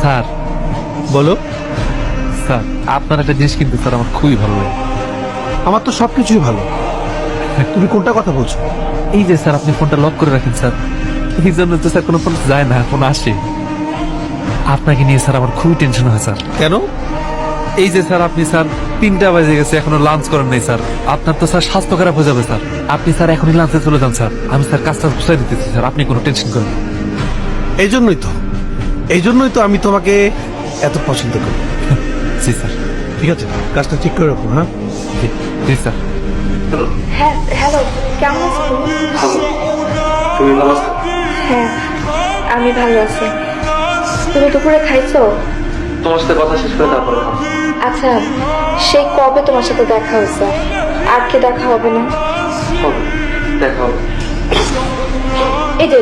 Sir বলো। Sir আপনার একটা জিনিস কিন্তু স্যার আমার খুবই ভালো লাগে। আমার তো সবকিছুই ভালো, তুমি কোনটা কথা বলছো? এই যে স্যার আপনি ফোনটা লক করে রাখেন স্যার, এই জন্য তো স্যার কোনো ফোন যায় না, ফোন আসে। আপনাকে নিয়ে স্যার আমার খুবই টেনশন হয় স্যার। কেন? এই যে স্যার আপনি স্যার 3টা বাজে গেছে এখনো লাঞ্চ করেন নাই স্যার, আপনার তো স্যার স্বাস্থ্য খারাপ হয়ে যাবে স্যার। আপনি স্যার এখনই লাঞ্চে চলে যান স্যার, আমি স্যার কাজটা বুঝাই দিতেছি স্যার, আপনি কোনো টেনশন করেন না। এই জন্যই তো আমি তোমাকে এত পছন্দ করি। জি স্যার। ঠিক আছে, কাজটা ঠিক করে রাখো। হ্যাঁ, জি জি স্যার। হ্যাঁ হ্যালো, কেমন আছো তুমি? তুমি ভালো আছো? হ্যাঁ আমি ভালো আছি। তুমি দুপুরে খাইছো? তোমার সাথে কথা শেষ করে তারপরে আচ্ছা, সেই কবে তোমার সাথে দেখা হয়েছে? আর কি দেখা হবে না? দেখা হবে। এই যে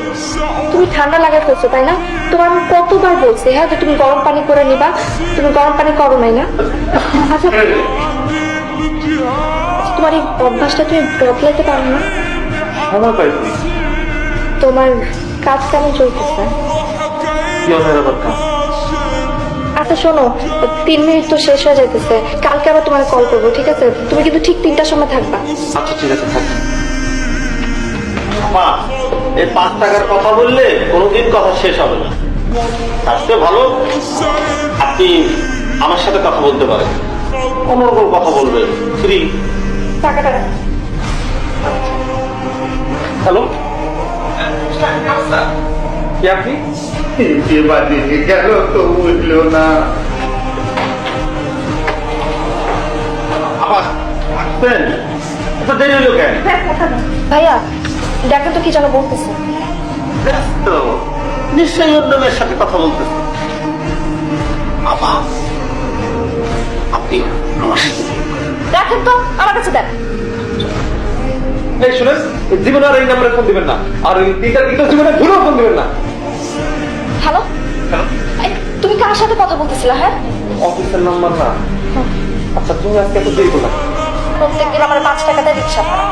তুমি ঠান্ডা লাগা ফেলছো তাই না? তোমার আমি কতবার বলছি হ্যাঁ যে তুমি গরম পানি করে নিবা, তুমি গরম পানি করো নাই না? আচ্ছা তোমার এই অভ্যাসটা তুমি বদলাইতে পারো না? সময় পাই তুমি তোমার কাজ কেমন চলতেছে? কি অনেক আবার কাজ। আচ্ছা শোনো, 3 মিনিট তো শেষ হয়ে যাইতেছে, কালকে আবার তোমার কল করবো, ঠিক আছে? তুমি কিন্তু ঠিক 3টার সময় থাকবা। আচ্ছা ঠিক আছে থাক। মা, এই 5 টাকার কথা বললে কোনোদিন কথা শেষ হবে না। আজকে ভালো আপনি আমার সাথে কথা বলতে পারেন, কোনো রকম কথা বলবে ফ্রি। টাকাটা হ্যালো, কি আপনি গেল তো বুঝলো না। আবার আসবেন, এত দেরি হলো কেন? ভাইয়া দেখেন তো কি যেন বলতেছে। ব্যস্ত, নিশ্চয়ই অন্য মেয়ের সাথে কথা বলতেছে। বাবা, আপনি আমার সাথে দেখেন তো, আমার কাছে দেন। এই শুনেন, জীবনে আর এই নাম্বারে ফোন দিবেন না, আর এই 3টার ভিতর জীবনে ভুলেও ফোন দিবেন না। হ্যালো, এই, তুমি কার সাথে কথা বলতেছিলে? হ্যাঁ অফিসের নাম্বার না। আচ্ছা তুমি আজকে এত দেরি করলা? প্রত্যেকদিন আমার 5 টাকা দেয় রিক্সা ভাড়া,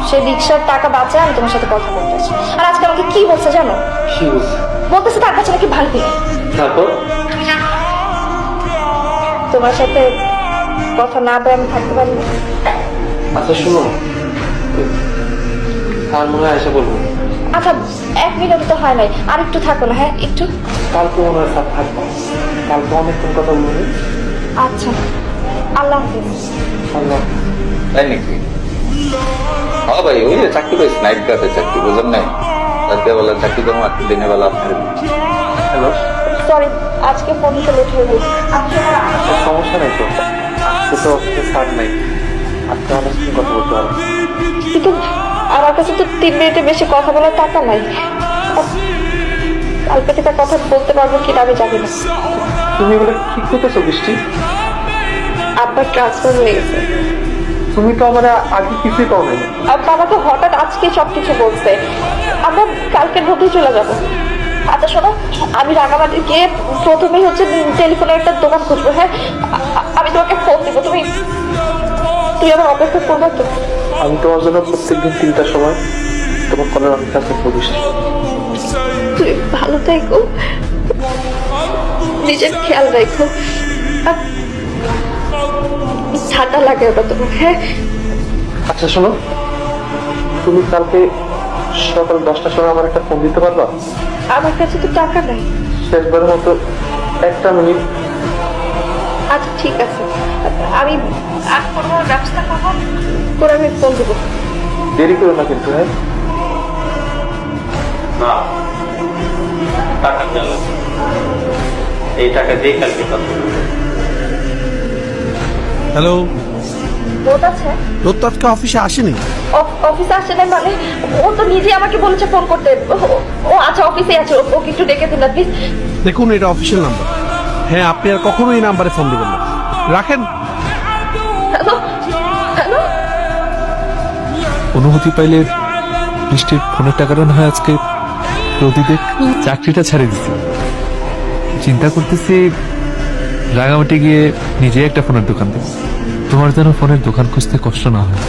সেই রিক্সার টাকা বাঁচায় আমি তোমার সাথে কথা বলতেছি। আর আজকে আমাকে কি বলছে জানো? কি বলছে? বলতেছে তার কাছে নাকি ভাড়া দিবে। তারপর তোমার সাথে কথা না বলে আমি থাকতে পারি না। আচ্ছা শুনো, আর মনে হয় এসে বলবো। আচ্ছা 1 মিনিট তো হয় নাই, আর একটু থাকো না? হ্যাঁ একটু। কালকে মনে হয় স্যার থাকবো, কালকে অনেকক্ষণ কথা বলবো। আচ্ছা, আল্লাহ হাফিজ। আল্লাহ। তাই নাকি? হ্যাঁ ভাই, ওই যে চাকরি পাইছি, নাইট গার্ডের চাকরি, বুঝেন নাই? রাতের বেলা চাকরি করবো, আর দিনের বেলা আপনার। হ্যালো, সরি আজকে ফোন দিতে লেট হয়ে গেল। সমস্যা নেই তো, আজকে তো অফিসে স্যার নাই, আজকে অনেকক্ষণ কথা বলতে পারবো। কিন্তু আমার কাছে তো 3 মিনিটের বেশি কথা বলার টাকা নাই। কালকে থেকে কথা বলতে পারবো কিনা আমি জানি না। তুমি এগুলো কি করতেছো বৃষ্টি? আব্বার ট্রান্সফার হয়ে গেছে। তুমি তো আমার আগে কিছুই পাও নাই। আব্বা আমাকে হঠাৎ আজকে সবকিছু বলছে। আমরা কালকের মধ্যেই চলে যাবো। আচ্ছা শোনো, আমি রাঙামাটি গিয়ে প্রথমেই হচ্ছে টেলিফোনের একটা দোকান খুঁজবো। হ্যাঁ আমি তোমাকে ফোন দেবো, তুমি আমার অপেক্ষা করবো তো? আমি তোমার জন্য প্রত্যেকদিন 3টার সময় তোমার কলের অপেক্ষা করবো বৃষ্টি। তুই ভালো থেকো, নিজের খেয়াল রাখো। আর ঠান্ডা লাগে ওটা তোমার। হ্যাঁ আচ্ছা শোনো, তুমি কালকে সকাল 10টার সময় আমার একটা ফোন দিতে পারবা? আমার কাছে তো টাকা নাই। শেষবারের মতো 1টা মিনিট। আচ্ছা ঠিক আছে, আমি কোনো ব্যবস্থা করবো করে আমি ফোন দেবো। দেরি করো না কিন্তু। হ্যাঁ না, টাকা গেল, এই টাকা দিয়ে কালকে কথা বলবো। হ্যালো, বোধ আছে তোর তো আজকে অফিসে আসেনি? অফিসে আসে না মানে? ও তো নিজে আমাকে বলেছে ফোন করতে। ও আচ্ছা অফিসে আছে, ওকে একটু ডেকে দিন না প্লিজ। দেখুন, এটা অফিসিয়াল নাম্বার। হ্যাঁ, আপনি আর কখনো এই নাম্বারে ফোন দিবেন না। রাখেন। হ্যালো হ্যালো, অনুমতি পাইলে বৃষ্টির ফোনের টাকাটা না হয় আজকে প্রদীপের চাকরিটা ছাড়ে দিচ্ছি। চিন্তা করতেছি রাঙামাটি গিয়ে নিজে একটা ফোনের দোকান দেবো, তোমার যেন ফোনের দোকান খুঁজতে কষ্ট না হয়।